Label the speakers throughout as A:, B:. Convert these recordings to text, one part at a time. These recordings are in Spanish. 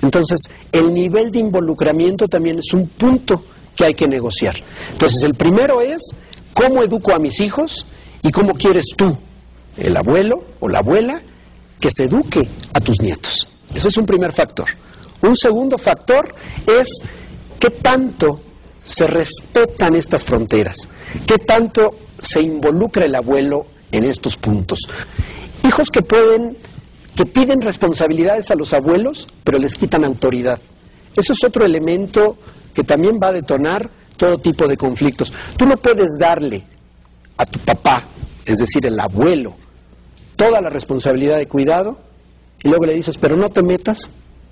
A: Entonces, el nivel de involucramiento también es un punto que hay que negociar. Entonces, el primero es cómo educo a mis hijos y cómo quieres tú, el abuelo o la abuela, que se eduque a tus nietos. Ese es un primer factor. Un segundo factor es qué tanto se respetan estas fronteras, qué tanto se involucra el abuelo en estos puntos. Hijos que piden responsabilidades a los abuelos, pero les quitan autoridad. Eso es otro elemento que también va a detonar todo tipo de conflictos. Tú no puedes darle a tu papá, es decir, el abuelo, toda la responsabilidad de cuidado, y luego le dices, pero no te metas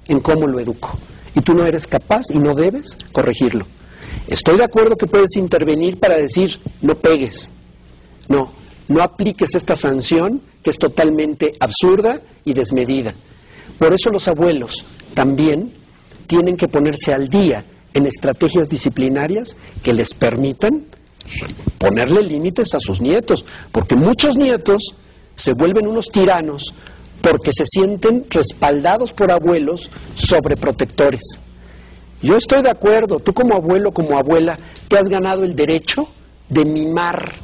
A: en cómo lo educo, y tú no eres capaz y no debes corregirlo. Estoy de acuerdo que puedes intervenir para decir, no pegues, no apliques esta sanción que es totalmente absurda y desmedida. Por eso los abuelos también tienen que ponerse al día en estrategias disciplinarias que les permitan ponerle límites a sus nietos, porque muchos nietos se vuelven unos tiranos porque se sienten respaldados por abuelos sobreprotectores. Yo estoy de acuerdo, tú como abuelo, como abuela, te has ganado el derecho de mimar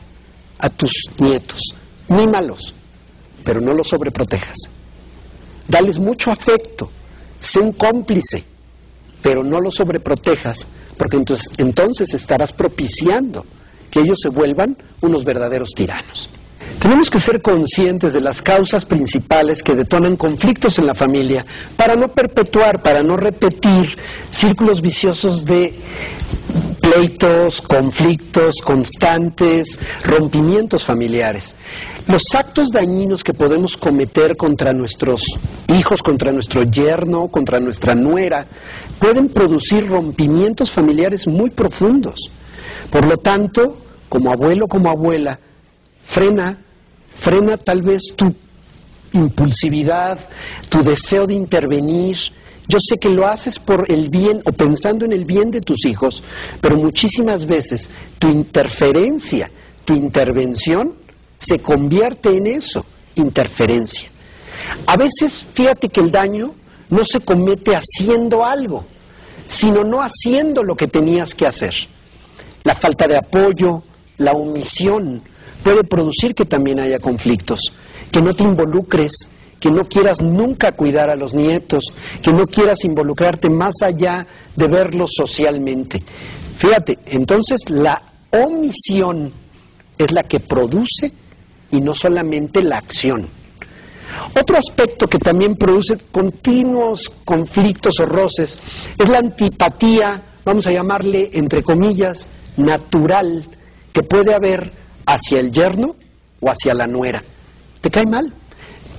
A: a tus nietos. Mímalos, pero no los sobreprotejas. Dales mucho afecto, sé un cómplice, pero no los sobreprotejas, porque entonces estarás propiciando que ellos se vuelvan unos verdaderos tiranos. Tenemos que ser conscientes de las causas principales que detonan conflictos en la familia para no perpetuar, para no repetir círculos viciosos de pleitos, conflictos constantes, rompimientos familiares. Los actos dañinos que podemos cometer contra nuestros hijos, contra nuestro yerno, contra nuestra nuera, pueden producir rompimientos familiares muy profundos. Por lo tanto, como abuelo, como abuela, frena tal vez tu impulsividad, tu deseo de intervenir. Yo sé que lo haces por el bien o pensando en el bien de tus hijos, pero muchísimas veces tu interferencia, tu intervención se convierte en eso, interferencia. A veces, fíjate que el daño no se comete haciendo algo, sino no haciendo lo que tenías que hacer. La falta de apoyo, la omisión, puede producir que también haya conflictos, que no te involucres, que no quieras nunca cuidar a los nietos, que no quieras involucrarte más allá de verlos socialmente. Fíjate, entonces la omisión es la que produce y no solamente la acción. Otro aspecto que también produce continuos conflictos o roces es la antipatía, vamos a llamarle entre comillas, natural, que puede haber hacia el yerno o hacia la nuera. ¿Te cae mal?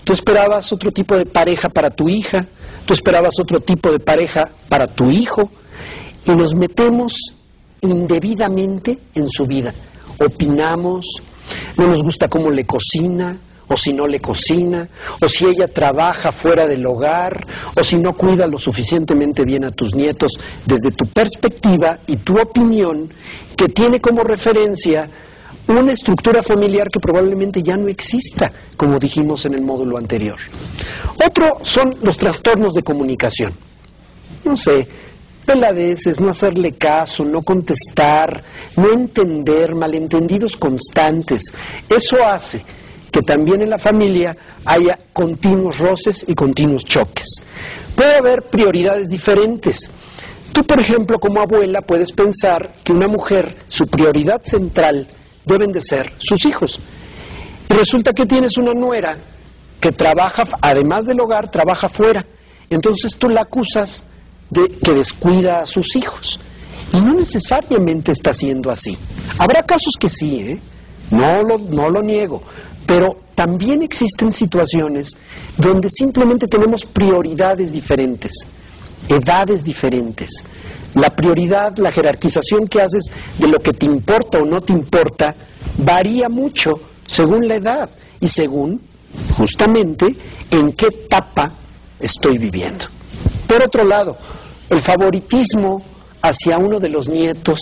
A: Tú esperabas otro tipo de pareja para tu hija, tú esperabas otro tipo de pareja para tu hijo, y nos metemos indebidamente en su vida. Opinamos, no nos gusta cómo le cocina, o si no le cocina, o si ella trabaja fuera del hogar, o si no cuida lo suficientemente bien a tus nietos, desde tu perspectiva y tu opinión, que tiene como referencia una estructura familiar que probablemente ya no exista, como dijimos en el módulo anterior. Otro son los trastornos de comunicación. No sé, peladeces, no hacerle caso, no contestar, no entender, malentendidos constantes. Eso hace que también en la familia haya continuos roces y continuos choques. Puede haber prioridades diferentes. Tú, por ejemplo, como abuela, puedes pensar que una mujer, su prioridad central deben de ser sus hijos. Y resulta que tienes una nuera que trabaja, además del hogar, trabaja fuera. Entonces tú la acusas de que descuida a sus hijos. Y no necesariamente está siendo así. Habrá casos que sí, no lo niego. Pero también existen situaciones donde simplemente tenemos prioridades diferentes, edades diferentes. La prioridad, la jerarquización que haces de lo que te importa o no te importa, varía mucho según la edad y según, justamente, en qué etapa estoy viviendo. Por otro lado, el favoritismo hacia uno de los nietos,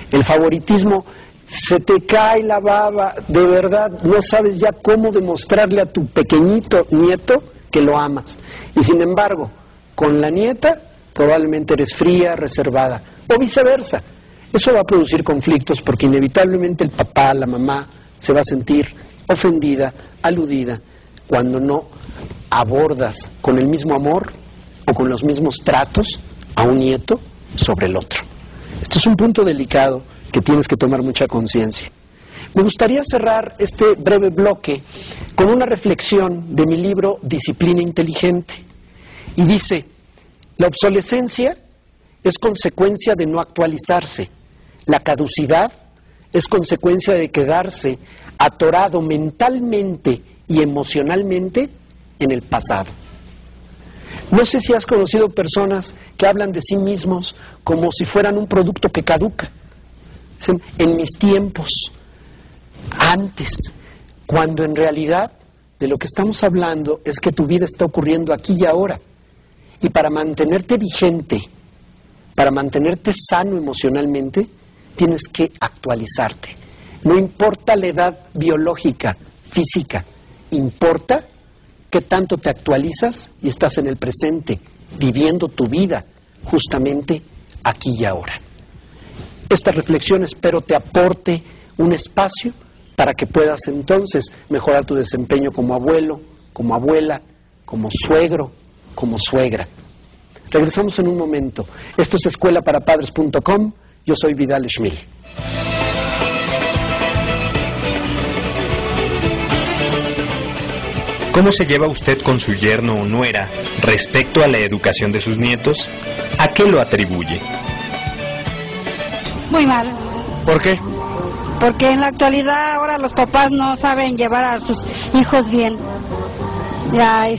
A: el favoritismo, se te cae la baba, de verdad, no sabes ya cómo demostrarle a tu pequeñito nieto que lo amas. Y sin embargo, Con la nieta probablemente eres fría, reservada, o viceversa. Eso va a producir conflictos porque inevitablemente el papá, la mamá se va a sentir ofendida, aludida, cuando no abordas con el mismo amor o con los mismos tratos a un nieto sobre el otro. Esto es un punto delicado que tienes que tomar mucha conciencia. Me gustaría cerrar este breve bloque con una reflexión de mi libro Disciplina Inteligente. Y dice: la obsolescencia es consecuencia de no actualizarse. La caducidad es consecuencia de quedarse atorado mentalmente y emocionalmente en el pasado. No sé si has conocido personas que hablan de sí mismos como si fueran un producto que caduca. En mis tiempos, antes, cuando en realidad de lo que estamos hablando es que tu vida está ocurriendo aquí y ahora. Y para mantenerte vigente, para mantenerte sano emocionalmente, tienes que actualizarte. No importa la edad biológica, física, importa qué tanto te actualizas y estás en el presente, viviendo tu vida justamente aquí y ahora. Esta reflexión espero te aporte un espacio para que puedas entonces mejorar tu desempeño como abuelo, como abuela, como suegro, como suegra. Regresamos en un momento. Esto es escuelaparapadres.com. Yo soy Vidal Schmil.
B: ¿Cómo se lleva usted con su yerno o nuera respecto a la educación de sus nietos? ¿A qué lo atribuye?
C: Muy mal.
B: ¿Por qué?
C: Porque en la actualidad ahora los papás no saben llevar a sus hijos bien, a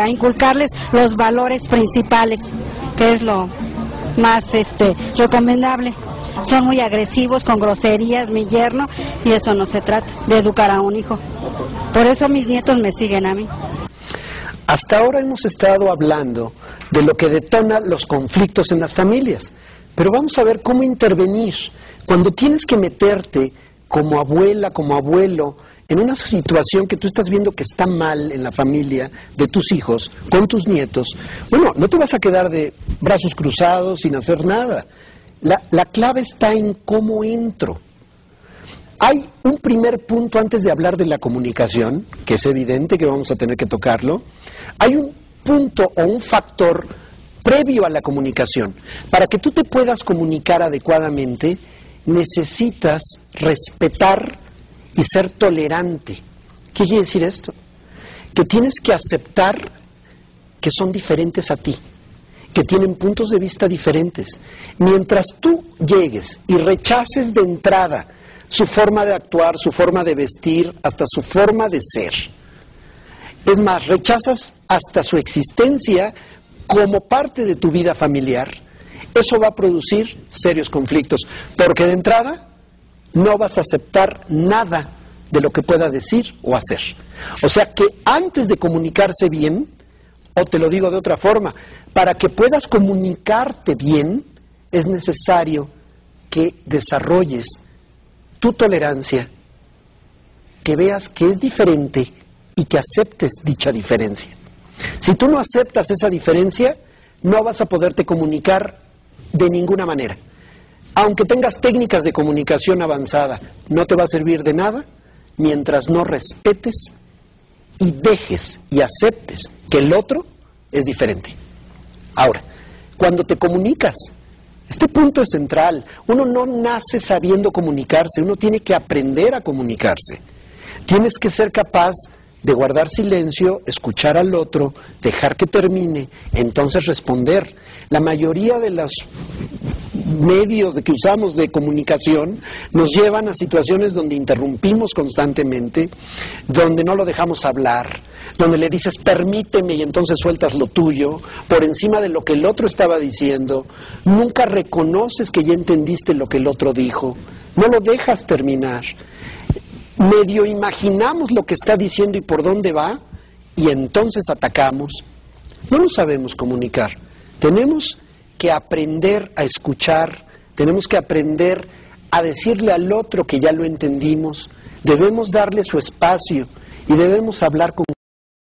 C: inculcarles los valores principales, que es lo más recomendable. Son muy agresivos, con groserías, mi yerno, y eso no se trata, de educar a un hijo. Por eso mis nietos me siguen a mí.
A: Hasta ahora hemos estado hablando de lo que detona los conflictos en las familias, pero vamos a ver cómo intervenir cuando tienes que meterte como abuela, como abuelo, en una situación que tú estás viendo que está mal en la familia de tus hijos, con tus nietos. Bueno, no te vas a quedar de brazos cruzados sin hacer nada. La clave está en cómo entro. Hay un primer punto antes de hablar de la comunicación, que es evidente que vamos a tener que tocarlo. Hay un punto o un factor previo a la comunicación. Para que tú te puedas comunicar adecuadamente, necesitas respetar y ser tolerante. ¿Qué quiere decir esto? Que tienes que aceptar que son diferentes a ti, que tienen puntos de vista diferentes. Mientras tú llegues y rechaces de entrada su forma de actuar, su forma de vestir, hasta su forma de ser, es más, rechazas hasta su existencia como parte de tu vida familiar, eso va a producir serios conflictos, porque de entrada no vas a aceptar nada de lo que pueda decir o hacer. O sea que antes de comunicarse bien, o te lo digo de otra forma, para que puedas comunicarte bien, es necesario que desarrolles tu tolerancia, que veas que es diferente y que aceptes dicha diferencia. Si tú no aceptas esa diferencia, no vas a poderte comunicar de ninguna manera. Aunque tengas técnicas de comunicación avanzada, no te va a servir de nada mientras no respetes y dejes y aceptes que el otro es diferente. Ahora, cuando te comunicas, este punto es central. Uno no nace sabiendo comunicarse, uno tiene que aprender a comunicarse. Tienes que ser capaz de guardar silencio, escuchar al otro, dejar que termine, entonces responder. La mayoría de los medios que usamos de comunicación nos llevan a situaciones donde interrumpimos constantemente, donde no lo dejamos hablar, donde le dices permíteme y entonces sueltas lo tuyo por encima de lo que el otro estaba diciendo. Nunca reconoces que ya entendiste lo que el otro dijo, no lo dejas terminar. Medio imaginamos lo que está diciendo y por dónde va, y entonces atacamos. No lo sabemos comunicar. Tenemos que aprender a escuchar, tenemos que aprender a decirle al otro que ya lo entendimos, debemos darle su espacio y debemos hablar con